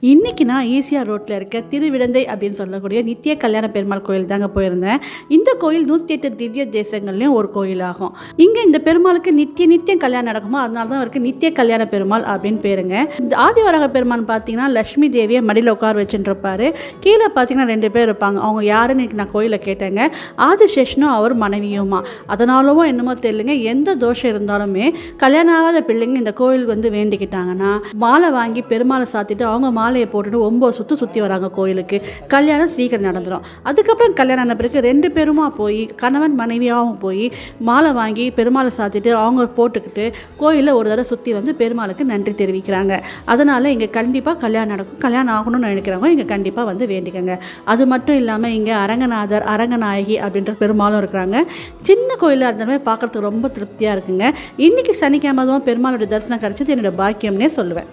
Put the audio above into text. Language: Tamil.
இன்றைக்கி நான் ஈசிஆர் ரோட்டில் இருக்க திருவிடந்தை அப்படின்னு சொல்லக்கூடிய நித்திய கல்யாண பெருமாள் கோயில் தாங்க போயிருந்தேன். இந்த கோயில் 108 திவ்ய தேசங்கள்லேயும் ஒரு கோயிலாகும். இங்கே இந்த பெருமாளுக்கு நித்தியம் கல்யாணம் நடக்குமோ, அதனால தான் அவருக்கு நித்திய கல்யாண பெருமாள் அப்படின்னு பேருங்க. இந்த ஆதிவராக பெருமான் பார்த்தீங்கன்னா லட்சுமி தேவியை மடியில் உட்கார வச்சுருப்பாரு. கீழே பார்த்தீங்கன்னா 2 பேர் இருப்பாங்க. அவங்க யாருன்னு நான் கோயிலில் கேட்டேங்க. ஆதிசேஷனும் அவர் மனைவியுமா. அதனாலவோ என்னமோ தெரியலங்க, எந்த தோஷம் இருந்தாலுமே கல்யாணம் ஆகாத பிள்ளைங்க இந்த கோயில் வேண்டிக்கிட்டாங்கன்னா மாலை வாங்கி பெருமாளை சாத்திட்டு அவங்க மாலையை போட்டுட்டு 9 சுற்றி வராங்க கோயிலுக்கு. கல்யாணம் சீக்கிரம் நடந்துடும். அதுக்கப்புறம் கல்யாணம் ஆன பிறகு 2 பேருமா போய் கணவன் மனைவியாகவும் போய் மாலை வாங்கி பெருமாளை சாத்திட்டு அவங்க போட்டுக்கிட்டு கோயிலில் ஒரு தடவை சுற்றி பெருமாளுக்கு நன்றி தெரிவிக்கிறாங்க. அதனால் இங்கே கண்டிப்பாக கல்யாணம் நடக்கும். கல்யாணம் ஆகணும்னு நினைக்கிறவங்க இங்கே கண்டிப்பாக வேண்டிக்கங்க. அது மட்டும் இல்லாமல் இங்கே அரங்கநாதர் அரங்கநாயகி அப்படின்ற பெருமாளும் இருக்கிறாங்க. சின்ன கோயிலாக இருந்தாலுமே பார்க்குறதுக்கு ரொம்ப திருப்தியாக இருக்குங்க. இன்றைக்கி சனிக்கிழமை பெருமாளுடைய தரிசனம் கிடைச்சது என்னோட பாக்கியம்னே சொல்லுவேன்.